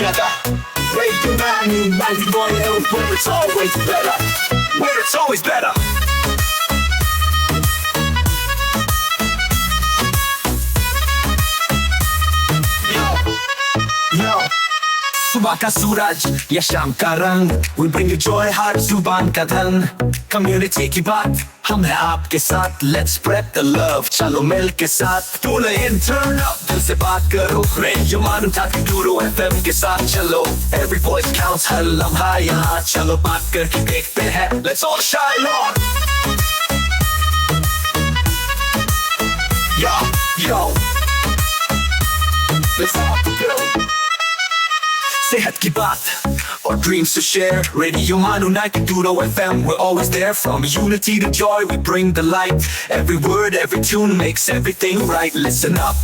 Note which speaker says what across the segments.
Speaker 1: together. Radio 91 where it's always better. Where it's always better. Yo. सुबह का सूरज या शाम का रंग We bring you joy हर जुबान का धन Community की बात हम हैं आपके साथ Let's spread the love चलो मिल के साथ Tune in turn up दिल से बात करो Radio Manu 92 FM के साथ चलो Every voice counts हर लम्हा यहाँ चलो बात करके देखते हैं Let's all shine on Yo Let's all go सेहत की बात और dreams to share Radio Manu 92 FM we're always there from unity to joy we bring the light every word every tune makes everything right listen up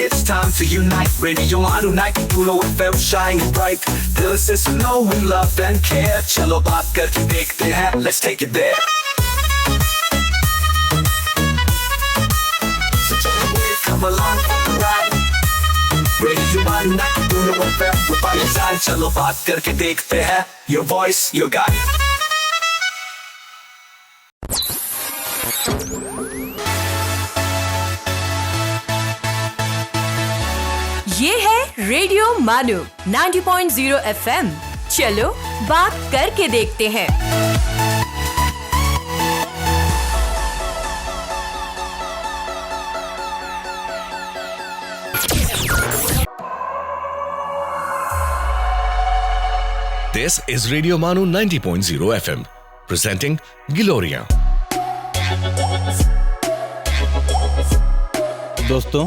Speaker 1: it's time to unite Radio Manu 92 FM shining bright दिल से सुनो we love and care चलो बात करके देखते हैं let's take it there so come along for the ride Radio Manu 92 FM we're by your side चलो बात करके देखते हैं Your voice, your guide
Speaker 2: ये है रेडियो मानू 90.0 FM चलो बात करके देखते हैं
Speaker 3: This is Radio Manu 90.0 FM, presenting Giloria.
Speaker 4: दोस्तों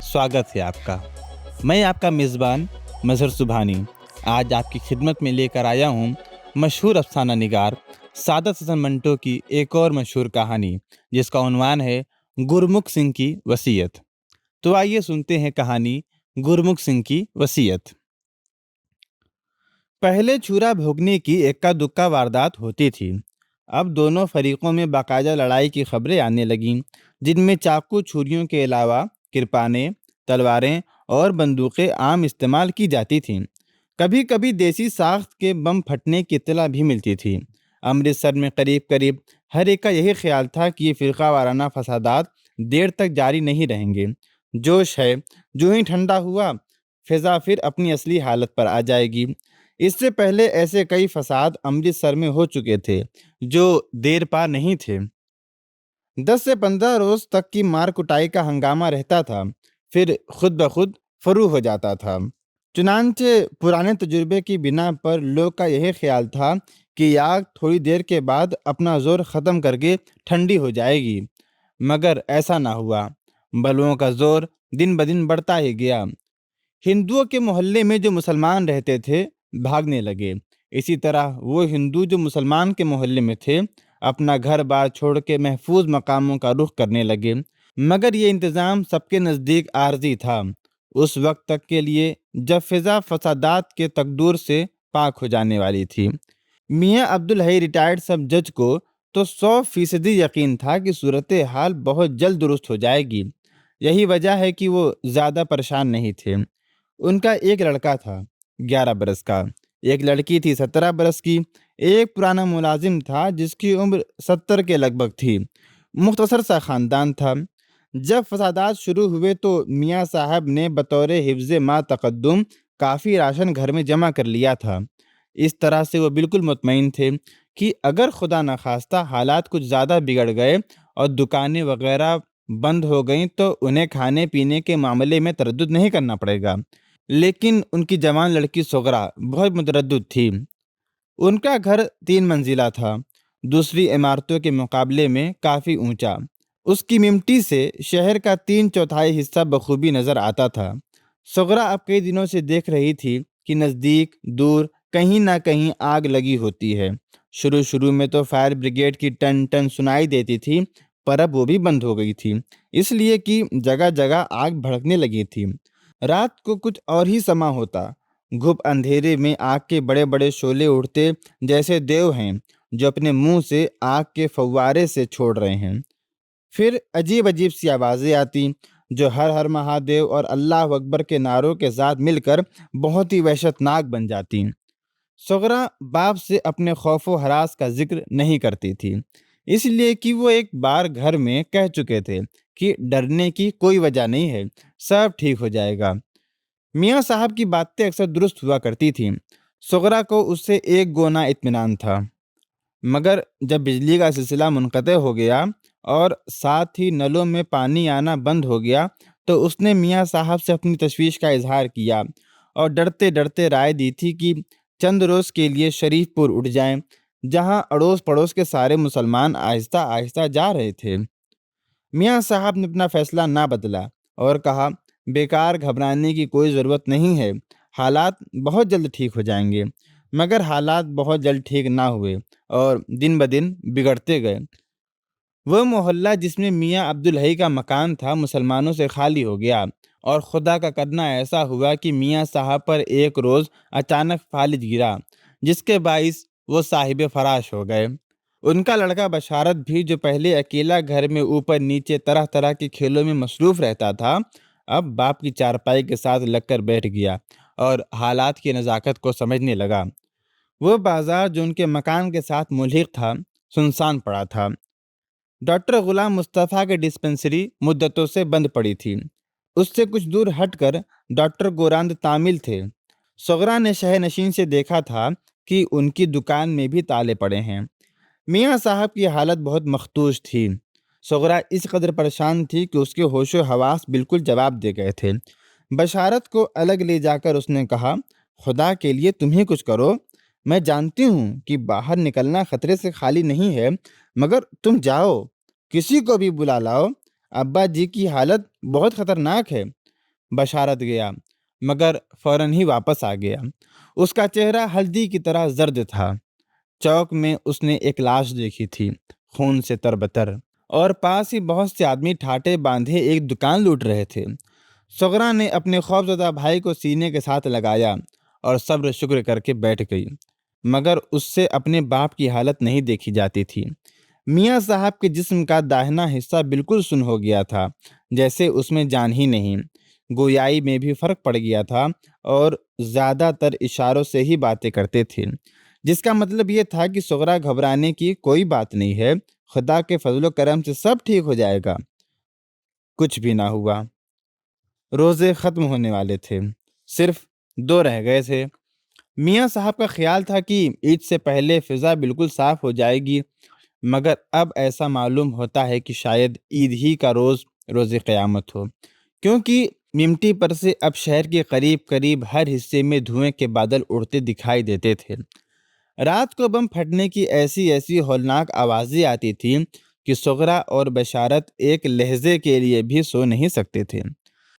Speaker 4: स्वागत है आपका मैं आपका मेज़बान मजहर सुभानी आज आपकी खिदमत में लेकर आया हूँ मशहूर अफसाना निगार सादत हसन मंटो की एक और मशहूर कहानी जिसका उन्वान है गुरमुख सिंह की वसीयत। तो आइए सुनते हैं कहानी गुरमुख सिंह की वसीयत। पहले छुरा भोगने की इक्का दुक्का वारदात होती थी। अब दोनों फरीकों में बाकायदा लड़ाई की खबरें आने लगीं जिनमें चाकू छुरियों के अलावा किरपानें तलवारें और बंदूकें आम इस्तेमाल की जाती थीं। कभी कभी देसी साख्त के बम फटने की इत्तला भी मिलती थी। अमृतसर में करीब करीब हर एक का यही ख्याल था कि ये फ़िरका वाराना फसादात देर तक जारी नहीं रहेंगे। जोश है जो ही ठंडा हुआ फिज़ा फिर अपनी असली हालत पर आ जाएगी। इससे पहले ऐसे कई फसाद अमृतसर में हो चुके थे जो देर पा नहीं थे। 10 से 15 रोज तक की मार कुटाई का हंगामा रहता था फिर खुद ब खुद फरू हो जाता था। चुनांचे पुराने तजुर्बे की बिना पर लोग का यही ख्याल था कि आग थोड़ी देर के बाद अपना जोर ख़त्म करके ठंडी हो जाएगी, मगर ऐसा ना हुआ। बलुओं का जोर दिन ब दिन बढ़ता ही गया। हिंदुओं के मोहल्ले में जो मुसलमान रहते थे भागने लगे। इसी तरह वो हिंदू जो मुसलमान के मोहल्ले में थे अपना घर बार छोड़ के महफूज मकामों का रुख करने लगे, मगर ये इंतज़ाम सबके नज़दीक आर्जी था उस वक्त तक के लिए जब फिज़ा फसादात के तकदूर से पाक हो जाने वाली थी। मियाँ अब्दुल हई रिटायर्ड सब जज को तो 100% यकीन था कि सूरत हाल बहुत जल्द दुरुस्त हो जाएगी। यही वजह है कि वो ज़्यादा परेशान नहीं थे। उनका एक लड़का था 11 बरस का, एक लड़की थी 17 बरस की, एक पुराना मुलाजिम था जिसकी उम्र 70 के लगभग थी। मुख्तसर सा ख़ानदान था। जब फसादात शुरू हुए तो मियाँ साहब ने बतौर हिफ्ज़ मा तक़द्दुम काफ़ी राशन घर में जमा कर लिया था। इस तरह से वो बिल्कुल मुतमईन थे कि अगर खुदा न खास्ता हालात कुछ ज़्यादा बिगड़ गए और दुकानें वगैरह बंद हो गईं तो उन्हें खाने पीने के मामले में तरद्दुद नहीं करना पड़ेगा। लेकिन उनकी जवान लड़की सुगरा बहुत मुतरद्दिद थी। उनका घर 3 मंजिला था, दूसरी इमारतों के मुकाबले में काफ़ी ऊंचा। उसकी मिमटी से शहर का 3/4 हिस्सा बखूबी नज़र आता था। सुगरा अब कई दिनों से देख रही थी कि नज़दीक दूर कहीं ना कहीं आग लगी होती है। शुरू में तो फायर ब्रिगेड की टन टन सुनाई देती थी, पर अब वो भी बंद हो गई थी, इसलिए कि जगह जगह आग भड़कने लगी थी। रात को कुछ और ही समा होता। घुप अंधेरे में आग के बड़े बड़े शोले उड़ते जैसे देव हैं जो अपने मुंह से आग के फव्वारे से छोड़ रहे हैं। फिर अजीब अजीब सी आवाज़ें आती, جو ہر ہر مہادیو اور اللہ اکبر کے نعروں کے ساتھ مل کر بہت ہی وحشت ناک بن جاتی۔ سغرا باپ سے اپنے خوف و ہراس کا ذکر نہیں کرتی تھی، اس لیے کہ وہ ایک بار گھر میں کہہ چکے تھے کہ ڈرنے کی کوئی وجہ نہیں ہے، سب ٹھیک ہو جائے گا۔ میاں صاحب کی باتیں اکثر درست ہوا کرتی تھیں۔ سغرا کو اس سے ایک گونا اطمینان تھا، مگر جب بجلی کا سلسلہ منقطع ہو گیا اور ساتھ ہی نلوں میں پانی آنا بند ہو گیا تو اس نے میاں صاحب سے اپنی تشویش کا اظہار کیا اور ڈرتے ڈرتے رائے دی تھی کہ چند روز کے لیے شریف پور اٹھ جائیں، جہاں اڑوس پڑوس کے سارے مسلمان آہستہ آہستہ جا رہے تھے۔ میاں صاحب نے اپنا فیصلہ نہ بدلا اور کہا، بیکار گھبرانے کی کوئی ضرورت نہیں ہے، حالات بہت جلد ٹھیک ہو جائیں گے۔ مگر حالات بہت جلد ٹھیک نہ ہوئے اور دن بدن بگڑتے گئے۔ وہ محلہ جس میں میاں عبدالحی کا مکان تھا مسلمانوں سے خالی ہو گیا، اور خدا کا کرنا ایسا ہوا کہ میاں صاحب پر ایک روز اچانک فالج گرا، جس کے باعث وہ صاحب فراش ہو گئے۔ ان کا لڑکا بشارت بھی، جو پہلے اکیلا گھر میں اوپر نیچے طرح طرح کے کھیلوں میں مصروف رہتا تھا، اب باپ کی چارپائی کے ساتھ لگ کر بیٹھ گیا اور حالات کی نزاکت کو سمجھنے لگا۔ وہ بازار جو ان کے مکان کے ساتھ ملحق تھا سنسان پڑا تھا۔ ڈاکٹر غلام مصطفیٰ کے ڈسپنسری مدتوں سے بند پڑی تھی۔ اس سے کچھ دور ہٹ کر ڈاکٹر گوراند تعمیل تھے۔ سغرا نے شہ نشین سے دیکھا تھا کہ ان کی دکان میں بھی تالے پڑے ہیں۔ میاں صاحب کی حالت بہت مخدوش تھی۔ سغرا اس قدر پریشان تھی کہ اس کے ہوش و حواس بالکل جواب دے گئے تھے۔ بشارت کو الگ لے جا کر اس نے کہا، خدا کے لیے تم ہی کچھ کرو، میں جانتی ہوں کہ باہر نکلنا خطرے سے خالی نہیں ہے، مگر تم جاؤ، کسی کو بھی بلا لاؤ، ابا جی کی حالت بہت خطرناک ہے۔ بشارت گیا، مگر فوراً ہی واپس آ گیا۔ اس کا چہرہ ہلدی کی طرح زرد تھا۔ چوک میں اس نے ایک لاش دیکھی تھی، خون سے تربتر، اور پاس ہی بہت سے آدمی ٹھاٹے باندھے ایک دکان لوٹ رہے تھے۔ سغرا نے اپنے خوفزدہ بھائی کو سینے کے ساتھ لگایا اور صبر شکر کر کے بیٹھ گئی، مگر اس سے اپنے باپ کی حالت نہیں دیکھی جاتی تھی۔ میاں صاحب کے جسم کا داہنا حصہ بالکل سن ہو گیا تھا، جیسے اس میں جان ہی نہیں۔ گویائی میں بھی فرق پڑ گیا تھا اور زیادہ تر اشاروں سے ہی باتیں کرتے تھے، جس کا مطلب یہ تھا کہ سغرا گھبرانے کی کوئی بات نہیں ہے، خدا کے فضل و کرم سے سب ٹھیک ہو جائے گا۔ کچھ بھی نہ ہوا۔ روزے ختم ہونے والے تھے، صرف 2 رہ گئے تھے۔ میاں صاحب کا خیال تھا کہ عید سے پہلے فضا بالکل صاف ہو جائے گی، مگر اب ایسا معلوم ہوتا ہے کہ شاید عید ہی کا روز قیامت ہو، کیونکہ ممٹی پر سے اب شہر کے قریب قریب ہر حصے میں دھوئیں کے بادل اڑتے دکھائی دیتے تھے۔ رات کو بم پھٹنے کی ایسی ایسی ہولناک آوازیں آتی تھیں کہ سغرا اور بشارت ایک لہجے کے لیے بھی سو نہیں سکتے تھے۔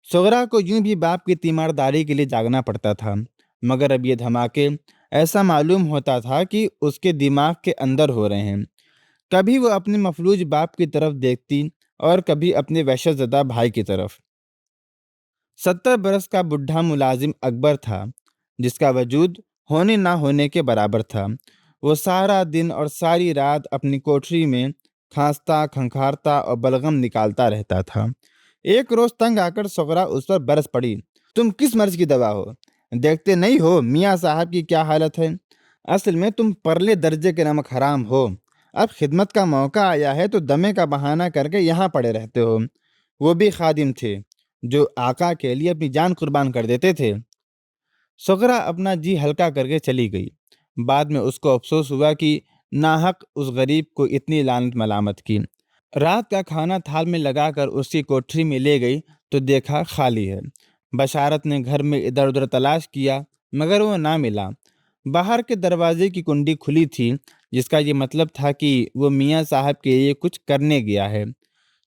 Speaker 4: سغرا کو یوں بھی باپ کی تیمارداری کے لیے جاگنا پڑتا تھا، مگر اب یہ دھماکے ایسا معلوم ہوتا تھا کہ اس کے دماغ کے اندر ہو رہے ہیں۔ کبھی وہ اپنے مفلوج باپ کی طرف دیکھتی اور کبھی اپنے وحشت زدہ بھائی کی طرف۔ 70 برس کا بڈھا ملازم اکبر تھا، جس کا وجود ہونے نہ ہونے کے برابر تھا۔ وہ سارا دن اور ساری رات اپنی کوٹری میں کھانستا کھنکھارتا اور بلغم نکالتا رہتا تھا۔ ایک روز تنگ آ کر سغرا اس پر برس پڑی، تم کس مرض کی دوا ہو؟ دیکھتے نہیں ہو میاں صاحب کی کیا حالت ہے؟ اصل میں تم پرلے درجے کے نمک حرام ہو، اب خدمت کا موقع آیا ہے تو دمے کا بہانہ کر کے یہاں پڑے رہتے ہو۔ وہ بھی خادم تھے جو آقا کے لیے اپنی جان قربان کر دیتے تھے۔ سغرا اپنا جی ہلکا کر کے چلی گئی۔ بعد میں اس کو افسوس ہوا کہ ناحق اس غریب کو اتنی لعنت ملامت کی۔ رات کا کھانا تھال میں لگا کر اس کی کوٹری میں لے گئی تو دیکھا خالی ہے۔ بشارت نے گھر میں ادھر ادھر تلاش کیا، مگر وہ نہ ملا۔ باہر کے دروازے کی کنڈی کھلی تھی، جس کا یہ مطلب تھا کہ وہ میاں صاحب کے لیے کچھ کرنے گیا ہے۔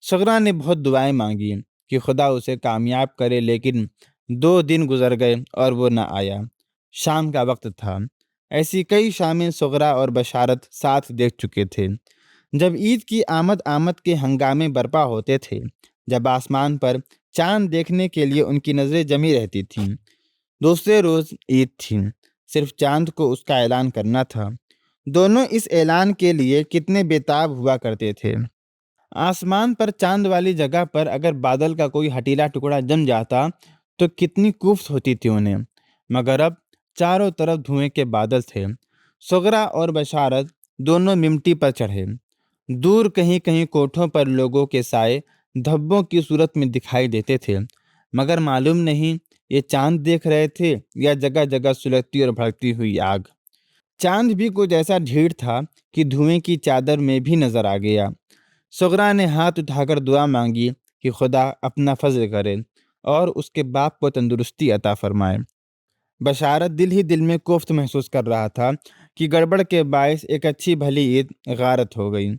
Speaker 4: سغرا نے بہت دعائیں مانگی کہ خدا اسے کامیاب کرے، لیکن 2 دن گزر گئے اور وہ نہ آیا۔ شام کا وقت تھا۔ ایسی کئی شامیں سغرا اور بشارت ساتھ دیکھ چکے تھے، جب عید کی آمد کے ہنگامے برپا ہوتے تھے، جب آسمان پر چاند دیکھنے کے لیے ان کی نظریں جمی رہتی تھیں۔ دوسرے روز عید تھی، صرف چاند کو اس کا اعلان کرنا تھا۔ دونوں اس اعلان کے لیے کتنے بے تاب ہوا کرتے تھے۔ आसमान पर चांद वाली जगह पर अगर बादल का कोई हटीला टुकड़ा जम जाता तो कितनी कुफ्त होती थी उन्हें। मगर अब चारों तरफ धुएं के बादल थे। सुगरा और बशारत दोनों मिमटी पर चढ़े। दूर कहीं कहीं कोठों पर लोगों के साए धब्बों की सूरत में दिखाई देते थे, मगर मालूम नहीं ये चांद देख रहे थे या जगह जगह सुलगती और भड़कती हुई आग। चांद भी कुछ ऐसा ढीठ था कि धुएं की चादर में भी नजर आ गया। सुगरा ने हाथ उठाकर दुआ मांगी कि खुदा अपना फजल करे और उसके बाप को तंदुरुस्ती अता फरमाए। बशारत दिल ही दिल में कोफ्त महसूस कर रहा था कि गड़बड़ के बायस एक अच्छी भली ईद गारत हो गई।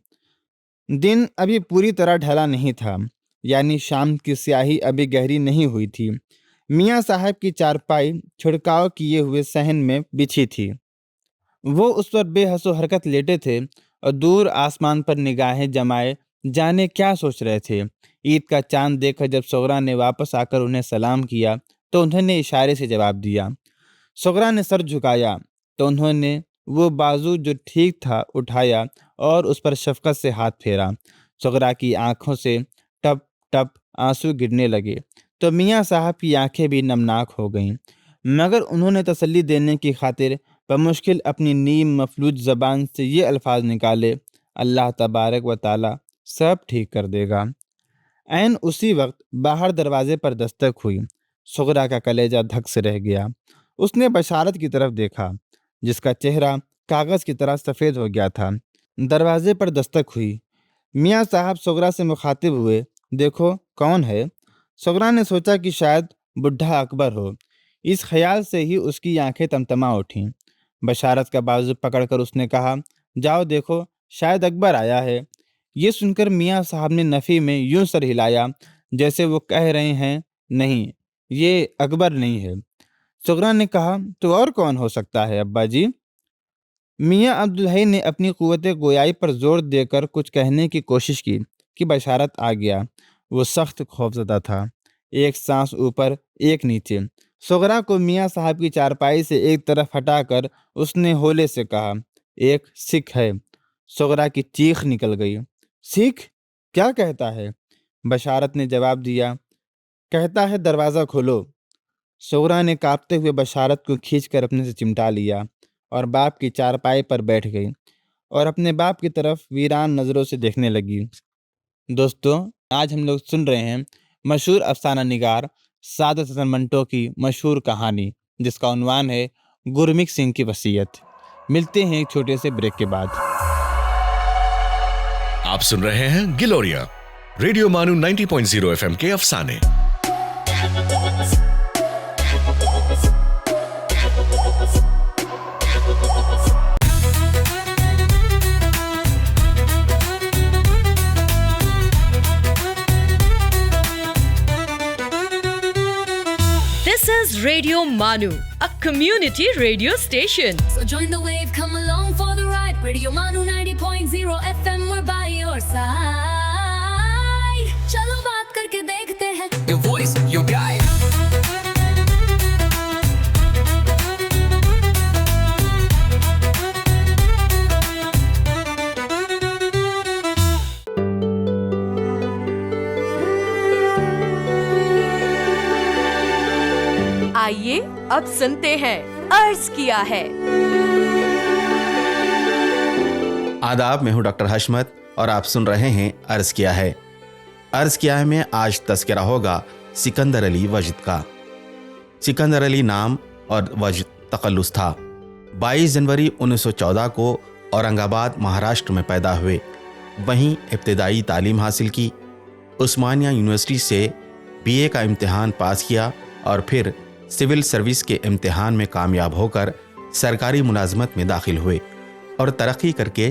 Speaker 4: दिन अभी पूरी तरह ढला नहीं था, यानी शाम की स्याही अभी गहरी नहीं हुई थी। मियाँ साहब की चारपाई छिड़काव किए हुए सहन में बिछी थी। वो उस पर बेहसो हरकत लेटे थे और दूर आसमान पर निगाहें जमाए जाने क्या सोच रहे थे। ईद का चांद देखकर जब सुगरा ने वापस आकर उन्हें सलाम किया तो उन्होंने इशारे से जवाब दिया। सुगरा ने सर झुकाया तो उन्होंने वो बाजू जो ठीक था उठाया और उस पर शफकत से हाथ फेरा। सुगरा की आंखों से टप टप आंसू गिरने लगे तो मियाँ साहब की आंखें भी नमनाक हो गईं, मगर उन्होंने तसल्ली देने की खातिर बमुश्किल अपनी नीम मफलूज ज़बान से ये अल्फाज निकाले, अल्लाह तबारक व ताला सब ठीक कर देगा। ऐन उसी वक्त बाहर दरवाजे पर दस्तक हुई। सुगरा का कलेजा धक से रह गया। उसने बशारत की तरफ देखा जिसका चेहरा कागज़ की तरह सफ़ेद हो गया था। दरवाजे पर दस्तक हुई। मियाँ साहब सुगरा से मुखातिब हुए, देखो कौन है? सुगरा ने सोचा कि शायद बुढ़ा अकबर हो। इस ख्याल से ही उसकी आंखें तमतमा उठीं। बशारत का बाजू पकड़कर उसने कहा, जाओ देखो शायद अकबर आया है। ये सुनकर मियाँ साहब ने नफ़ी में यूं सर हिलाया जैसे वो कह रहे हैं, नहीं ये अकबर नहीं है। सुगरा ने कहा, तो और कौन हो सकता है अब्बा जी? मियाँ अब्दुल-हई ने अपनी क़ुव्वत गोयाई पर जोर देकर कुछ कहने की कोशिश की कि बशारत आ गया। वो सख्त खौफज़दा था, एक सांस ऊपर एक नीचे। सुगरा को मियाँ साहब की चारपाई से एक तरफ हटाकर उसने होले से कहा, एक सिख है। सुगरा की चीख निकल गई। सिख? क्या कहता है? बशारत ने जवाब दिया, कहता है दरवाज़ा खोलो। सुगरा ने कांपते हुए बशारत को खींचकर अपने से चिमटा लिया और बाप की चारपाई पर बैठ गई और अपने बाप की तरफ वीरान नज़रों से देखने लगी। दोस्तों, आज हम लोग सुन रहे हैं मशहूर अफसाना निगार सादत हसन मंटो की मशहूर कहानी जिसका उन्वान है गुरमित सिंह की वसीयत। मिलते हैं एक छोटे से ब्रेक के बाद।
Speaker 3: आप सुन रहे हैं गिलोरिया रेडियो मानू 90.0 FM के अफसाने।
Speaker 2: This is Radio Manu, a community radio station.
Speaker 5: So join the wave, come along for the ride. Radio Manu 90.0 FM, we're by your side. चलो बात करके देखते हैं.
Speaker 1: Your voice, your guide.
Speaker 2: आइए अब सुनते हैं अर्ज किया है।
Speaker 6: आदाब, मैं हूं डॉक्टर हशमत और आप सुन रहे हैं अर्ज किया है। अर्ज किया है में आज तज़किरा होगा सिकंदर अली वजद का। सिकंदर अली नाम और वजद तकल्लुस था। 22 जनवरी 1914 को औरंगाबाद महाराष्ट्र में पैदा हुए। वहीं इब्तिदाई तालीम हासिल की। उस्मानिया यूनिवर्सिटी से BA का इम्तिहान पास किया और फिर सिविल सर्विस के इम्तिहान में कामयाब होकर सरकारी मुलाजमत में दाखिल हुए और तरक्की करके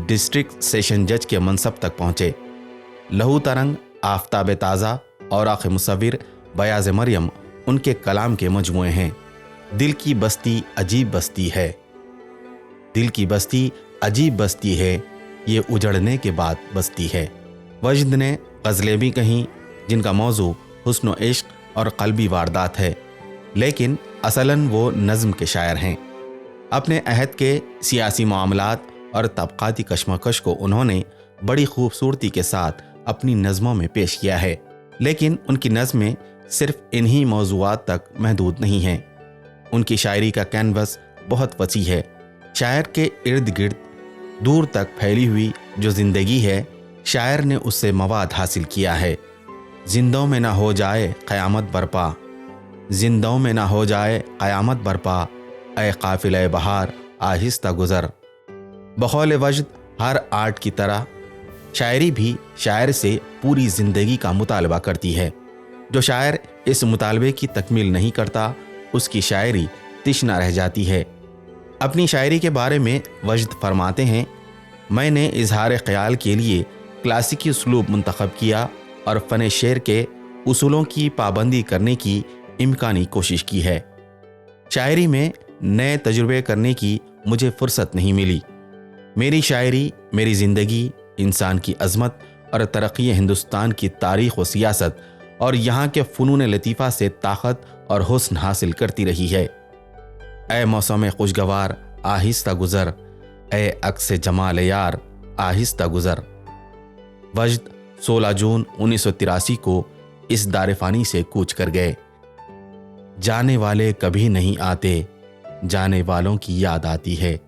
Speaker 6: डिस्ट्रिक्ट सेशन जज के मनसब तक पहुँचे। लहू तरंग, आफ्ताब ताज़ा, औराक़ मुसव्विर, बयाज़ मरियम उनके कलाम के मजमूए हैं। दिल की बस्ती अजीब बस्ती है, दिल की बस्ती अजीब बस्ती है, ये उजड़ने के बाद बस्ती है। वजद ने गज़लें भी कहीं जिनका मौजू हुस्न व इश्क और क़ल्बी वारदात है, लेकिन असलन वो नज़्म के शायर हैं। अपने अहद के सियासी मामलात और तबक़ाती कशमकश को उन्होंने बड़ी खूबसूरती के साथ अपनी नज़मों में पेश किया है, लेकिन उनकी नज़में सिर्फ इन्हीं मौज़ूआत तक महदूद नहीं हैं। उनकी शायरी का कैनवस बहुत वसी है। शायर के इर्द गिर्द दूर तक फैली हुई जो ज़िंदगी है, शायर ने उससे मवाद हासिल किया है। जिंदों में ना हो जाए क़यामत बरपा, जिंदों में ना हो जाए क़यामत बरपा, ऐ काफ़िले बहार आहिस्ता गुज़र। बखौल वजद हर आर्ट की तरह शायरी भी शायर से पूरी ज़िंदगी का मुतालबा करती है। जो शायर इस मुतालबे की तकमील नहीं करता, उसकी शायरी तिश्ना रह जाती है। अपनी शायरी के बारे में वजद फरमाते हैं, मैंने इजहार ख़याल के लिए क्लासिकी उसलूब मुंतखब किया और फ़न शेर के उसूलों की पाबंदी करने की इम्कानी कोशिश की है। शायरी में नए तजुर्बे करने की मुझे फ़ुर्सत नहीं मिली। मेरी शायरी मेरी ज़िंदगी, इंसान की अज़मत और तरक्की हिंदुस्तान की तारीख़ व सियासत और यहाँ के फ़नून लतीफ़ा से ताकत और हुस्न हासिल करती रही है। ऐ मौसम खुशगवार आहिस्ता गुज़र, ऐ अक्स जमाल यार आहिस्ता गुज़र। वजद 16 जून 1983 को इस दारफ़ानी से कूच कर गए। जाने वाले कभी नहीं आते, जाने वालों की याद आती है।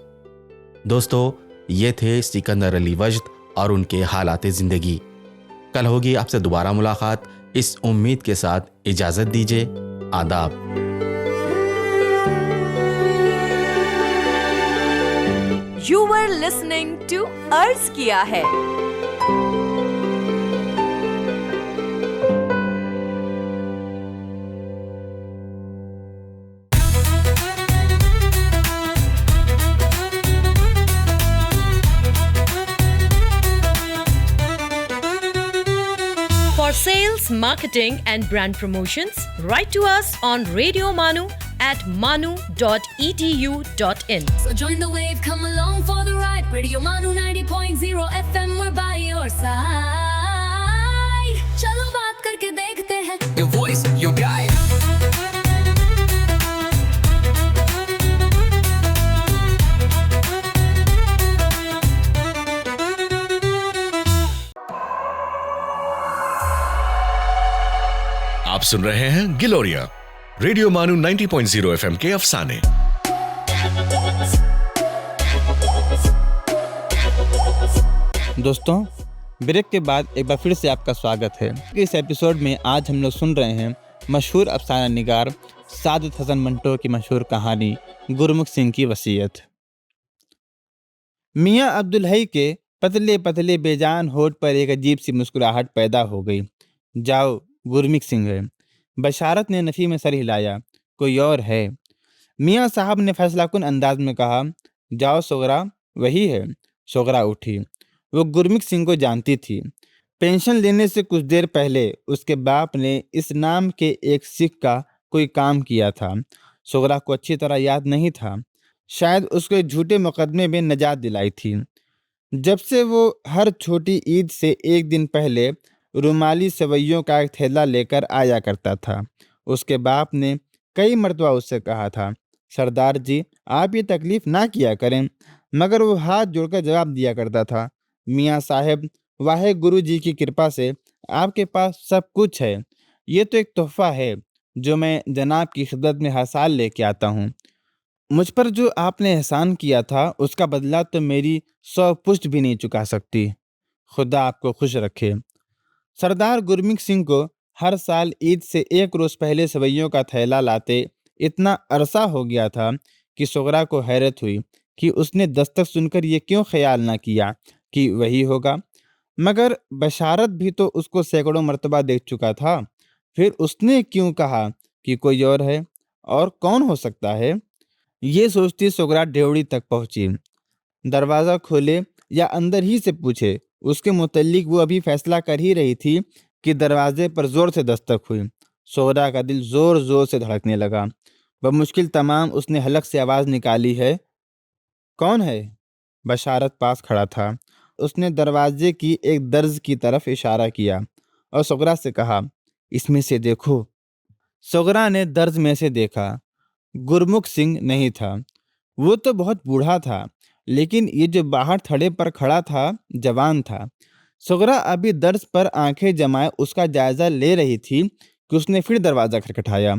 Speaker 6: दोस्तों, ये थे सिकंदर अली वजद और उनके हालात ज़िंदगी। कल होगी आपसे दोबारा मुलाकात, इस उम्मीद के साथ इजाज़त दीजिए। आदाब।
Speaker 2: You were listening to अर्ज किया है। For sales, marketing and brand promotions, write to us on Radio Manu at manu.edu.in.
Speaker 5: So join the wave, come along for the ride. Radio Manu 90.0 FM, we're by your side. चलो बात करके देखते हैं.
Speaker 1: Your voice, your guide.
Speaker 3: आप सुन रहे हैं गिलोरिया radio मानू 90.0 FM के अफसाने।
Speaker 4: दोस्तों, ब्रेक के बाद एक बार फिर से आपका स्वागत है। इस एपिसोड में आज हम लोग सुन रहे हैं मशहूर अफसाना निगार सादत हसन मंटो की मशहूर कहानी गुरमुख सिंह की वसीयत। मियाँ अब्दुल हई के पतले पतले बेजान होठ पर एक अजीब सी मुस्कुराहट पैदा हो गई। जाओ, गुरमुख सिंह है। बशारत ने नफी में सर हिलाया। कोई और है? मियाँ साहब ने फैसलाकुन अंदाज में कहा। जाओ सोगरा, वही है। सोगरा उठी। वो गुरमुख सिंह को जानती थी। पेंशन लेने से कुछ देर पहले उसके बाप ने इस नाम के एक सिख का कोई काम किया था। सोगरा को अच्छी तरह याद नहीं था। शायद उसको एक झूठे मुकदमे में नजात दिलाई थी। जब से वो हर छोटी ईद से एक दिन पहले रुमाली सेवइयों का एक थैला लेकर आया करता था। उसके बाप ने कई मर्तबा उससे कहा था, सरदार जी आप ये तकलीफ ना किया करें, मगर वो हाथ जोड़कर जवाब दिया करता था, मियाँ साहब वाहे गुरु जी की कृपा से आपके पास सब कुछ है। ये तो एक तोहफा है जो मैं जनाब की खिदमत में हर साल लेके आता हूँ। मुझ पर जो आपने एहसान किया था उसका बदला तो मेरी 100 पुश्त भी नहीं चुका सकती। खुदा आपको खुश रखे। सरदार गुरमुख सिंह को हर साल ईद से एक रोज़ पहले सेवइयों का थैला लाते इतना अरसा हो गया था कि सोगरा को हैरत हुई कि उसने दस्तक सुनकर ये क्यों ख्याल ना किया कि वही होगा। मगर बशारत भी तो उसको सैकड़ों मर्तबा देख चुका था। फिर उसने क्यों कहा कि कोई और है? और कौन हो सकता है? ये सोचती सोगरा ढेवड़ी तक पहुंची। दरवाज़ा खोले या अंदर ही से पूछे, उसके मुतल्लिक वो अभी फैसला कर ही रही थी कि दरवाजे पर जोर से दस्तक हुई। सोगरा का दिल जोर जोर से धड़कने लगा। बमुश्किल तमाम उसने हलक से आवाज़ निकाली, है कौन है? बशारत पास खड़ा था। उसने दरवाजे की एक दर्ज की तरफ इशारा किया और सोगरा से कहा, इसमें से देखो। सोगरा ने दर्ज में से देखा। गुरमुख सिंह नहीं था। वो तो बहुत बूढ़ा था, लेकिन ये जो बाहर थड़े पर खड़ा था जवान था। सुगरा अभी दर्स पर आंखें जमाए उसका जायजा ले रही थी कि उसने फिर दरवाजा खटखटाया।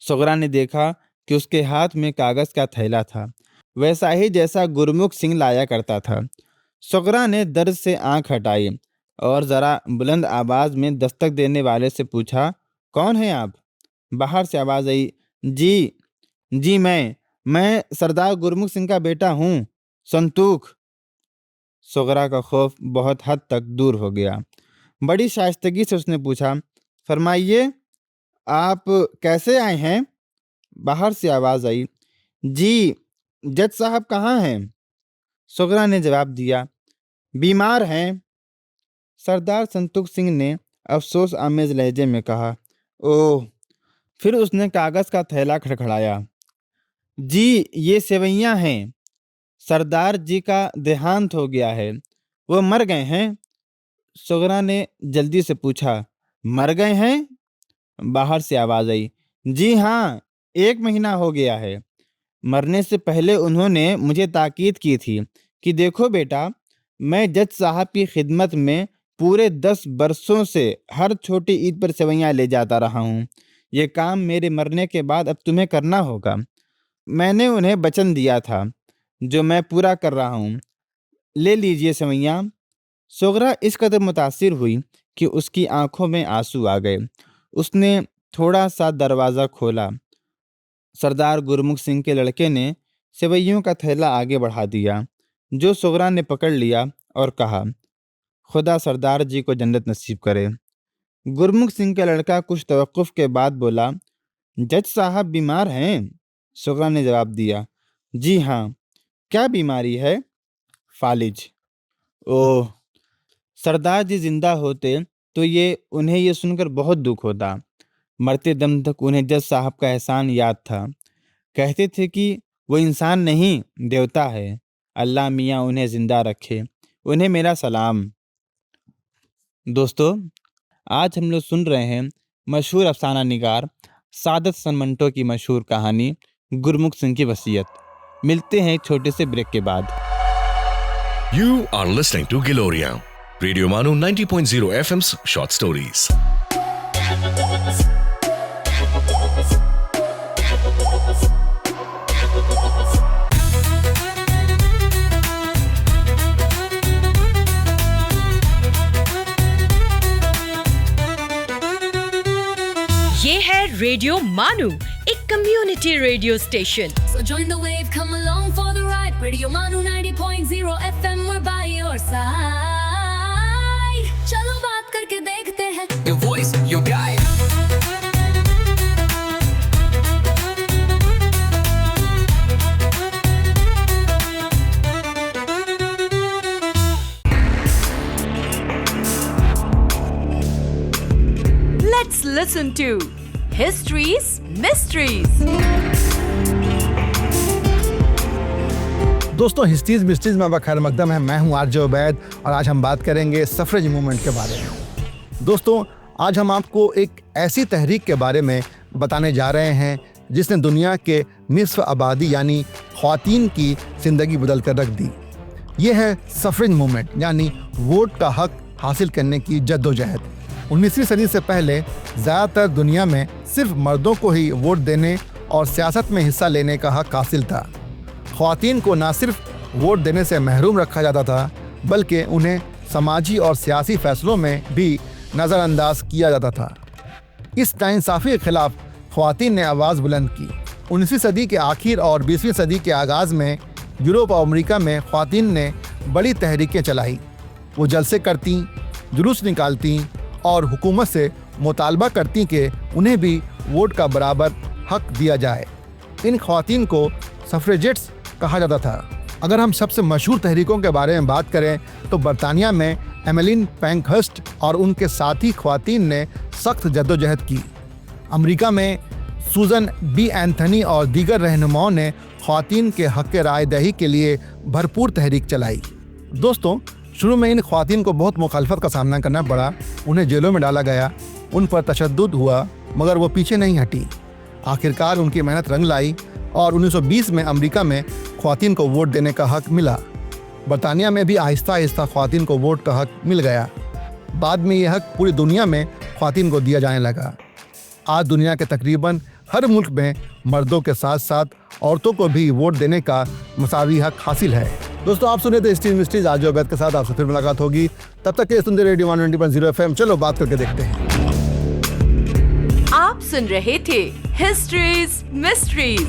Speaker 4: सुगरा ने देखा कि उसके हाथ में कागज का थैला था, वैसा ही जैसा गुरमुख सिंह लाया करता था। सुगरा ने दर्द से आंख हटाई और जरा बुलंद आवाज में दस्तक देने वाले से पूछा, कौन है आप? बाहर से आवाज आई, जी मैं सरदार गुरमुख सिंह का बेटा हूँ, संतूख। सुगरा का खौफ बहुत हद तक दूर हो गया। बड़ी शाइस्तगी से उसने पूछा, फरमाइए आप कैसे आए हैं? बाहर से आवाज आई, जी जज साहब कहाँ हैं? सुगरा ने जवाब दिया, बीमार हैं। सरदार संतुख सिंह ने अफसोस आमेज लहजे में कहा, ओह। फिर उसने कागज का थैला खड़खड़ाया, जी ये सेवैयां हैं, सरदार जी का देहांत हो गया है, वो मर गए हैं। सुगरा ने जल्दी से पूछा, मर गए हैं? बाहर से आवाज आई, जी हाँ 1 महीना हो गया है। मरने से पहले उन्होंने मुझे ताकीद की थी कि देखो बेटा, मैं जज साहब की खिदमत में पूरे 10 बरसों से हर छोटी ईद पर सेवैयां ले जाता रहा हूँ। ये काम मेरे मरने के बाद अब तुम्हें करना होगा। मैंने उन्हें वचन दिया था जो मैं पूरा कर रहा हूँ। ले लीजिए सेवैयां। सुगरा इस कदर मुतासिर हुई कि उसकी आंखों में आंसू आ गए। उसने थोड़ा सा दरवाज़ा खोला। सरदार गुरमुख सिंह के लड़के ने सेवैयों का थैला आगे बढ़ा दिया, जो सुगरा ने पकड़ लिया और कहा, खुदा सरदार जी को जन्नत नसीब करे। गुरमुख सिंह का लड़का कुछ तवक्कुफ के बाद बोला, जज साहब बीमार हैं? सुगरा ने जवाब दिया, जी हाँ। क्या बीमारी है? फालिज। ओह, सरदार जी जिंदा होते तो उन्हें ये सुनकर बहुत दुख होता। मरते दम तक उन्हें जज साहब का एहसान याद था। कहते थे कि वो इंसान नहीं देवता है। अल्लाह मियाँ उन्हें जिंदा रखे। उन्हें मेरा सलाम। दोस्तों, आज हम लोग सुन रहे हैं मशहूर अफसाना निगार सादत सन मंटो की मशहूर कहानी गुरमुख सिंह की वसीयत। मिलते हैं एक छोटे से ब्रेक के बाद।
Speaker 3: You are listening to Giloria, Radio Manu 90.0 FM's short stories.
Speaker 2: ये है रेडियो मानू, एक community radio station.
Speaker 5: So join the wave, come along for the ride. Radio Manu 90.0 FM, we're by your side. चलो बात करके देखते हैं.
Speaker 1: Your voice, your guide.
Speaker 2: Let's listen to History's Mysteries.
Speaker 7: दोस्तों, हिस्ट्रीज मिस्ट्रीज में खैर मकदम है। मैं हूं आरजे उबैद और आज हम बात करेंगे सफरेज मूवमेंट के बारे में। दोस्तों, आज हम आपको एक ऐसी तहरीक के बारे में बताने जा रहे हैं जिसने दुनिया के निस्फ आबादी यानी ख्वातीन की ज़िंदगी बदल कर रख दी। ये है सफरेज मूवमेंट यानी वोट का हक हासिल करने की जद्दोजहद। 19वीं सदी से पहले ज़्यादातर दुनिया में सिर्फ मर्दों को ही वोट देने और सियासत में हिस्सा लेने का हक हासिल था। ख्वातीन को न सिर्फ वोट देने से महरूम रखा जाता था, बल्कि उन्हें समाजी और सियासी फैसलों में भी नज़रअंदाज किया जाता था। इस नाइंसाफ़ी के खिलाफ ख्वातीन ने आवाज़ बुलंद की। 19वीं सदी के आखिर और 20वीं सदी के आगाज़ में यूरोप और अमेरिका में ख्वातीन ने बड़ी तहरीकें चलाई। वो जलसे करती, जुलूस निकालती और हुकूमत से मुतालबा करती कि उन्हें भी वोट का बराबर हक दिया जाए। इन ख्वातीन को सफरेजेट्स कहा जाता था। अगर हम सबसे मशहूर तहरीकों के बारे में बात करें तो बरतानिया में एमिलीन पैंकहर्स्ट और उनके साथी ख्वातीन ने सख्त जद्दोजहद की। अमेरिका में सूजन बी एंथनी और दीगर रहनुमाओं ने ख्वातीन के हक़ राय दही के लिए भरपूर तहरीक चलाई। दोस्तों, शुरू में इन ख्वातीन को बहुत मुखालफत का सामना करना पड़ा। उन्हें जेलों में डाला गया, उन पर तशद्दुद हुआ, मगर वो पीछे नहीं हटी। आखिरकार उनकी मेहनत रंग लाई और 1920 में अमेरिका में ख्वातीन को वोट देने का हक मिला। बरतानिया में भी आहिस्ता आहिस्ता ख्वातीन को वोट का हक मिल गया। बाद में यह हक पूरी दुनिया में ख्वातीन को दिया जाने लगा। आज दुनिया के तकरीबन हर मुल्क में मर्दों के साथ साथ औरतों को भी वोट देने का मसावी हक हासिल है। दोस्तों, आप सुने थे हिस्ट्री मिस्ट्रीज, आज जो बैद के साथ आपसे फिर मुलाकात होगी। तब तक के लिए सुनते रेडियो 190.0 FM। चलो बात करके देखते हैं।
Speaker 2: आप सुन रहे थे हिस्ट्रीज मिस्ट्रीज।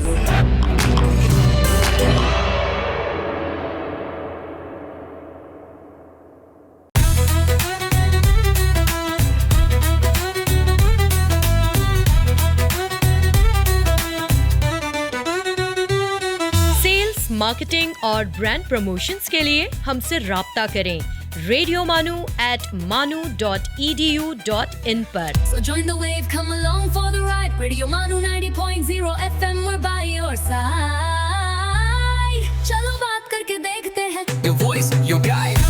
Speaker 8: मार्केटिंग और ब्रांड प्रमोशंस के लिए हमसे राब्ता करें radiomanu@manu.edu.in पर।
Speaker 5: So join the wave, come along for the ride. Radio Manu 90.0 FM, we're by your side. चलो बात करके देखते हैं।
Speaker 1: Your voice, your guide.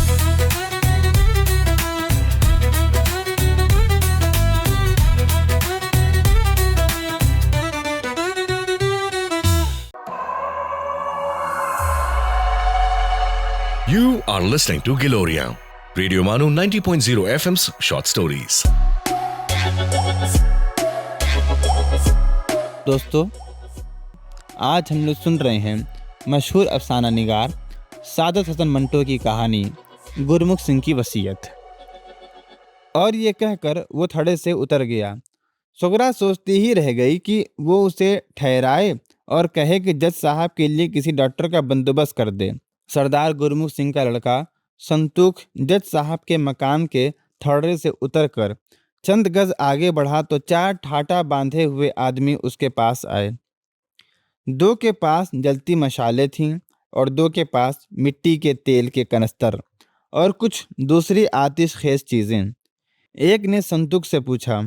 Speaker 3: You are listening to Giloria, Radio Manu 90.0 FM's short stories.
Speaker 4: दोस्तों, आज हम लोग सुन रहे हैं मशहूर अफसाना निगार सादत हसन मंटो की कहानी गुरमुख सिंह की वसीयत। और ये कहकर वो थड़े से उतर गया। सुगरा सोचती ही रह गई कि वो उसे ठहराए और कहे कि जज साहब के लिए किसी डॉक्टर का बंदोबस्त कर दे। सरदार गुरमुख सिंह का लड़का संतूख जज साहब के मकान के थड़े से उतरकर चंद गज आगे बढ़ा तो 4 ठाटा बांधे हुए आदमी उसके पास आए। 2 के पास जलती मशालें थीं और 2 के पास मिट्टी के तेल के कनस्तर और कुछ दूसरी आतिश खेज चीज़ें। एक ने संतूख से पूछा,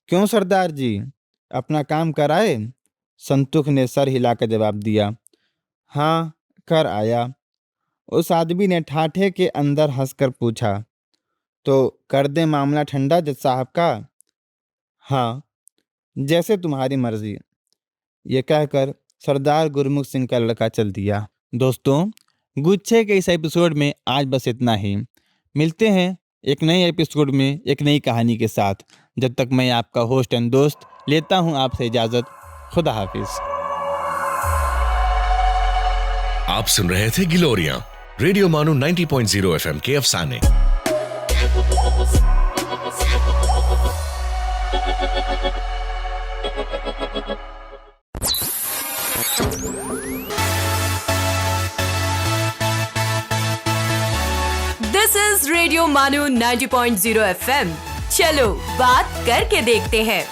Speaker 4: क्यों सरदार जी, अपना काम कराए? संतूख ने सर हिलाकर जवाब दिया, हाँ कर आया। उस आदमी ने ठाठे के अंदर हंसकर पूछा, तो कर दे मामला ठंडा जज साहब का? हाँ, जैसे तुम्हारी मर्जी। ये कहकर सरदार गुरमुख सिंह का लड़का चल दिया। दोस्तों, गुच्छे के इस एपिसोड में आज बस इतना ही। मिलते हैं एक नए एपिसोड में एक नई कहानी के साथ। जब तक मैं आपका होस्ट एंड दोस्त लेता हूँ आपसे इजाज़त। खुदा हाफिज।
Speaker 3: आप सुन रहे थे गिलोरिया, रेडियो मानू 90.0 FM के अफसाने।
Speaker 2: दिस इज रेडियो मानू 90.0 FM। चलो बात करके देखते हैं।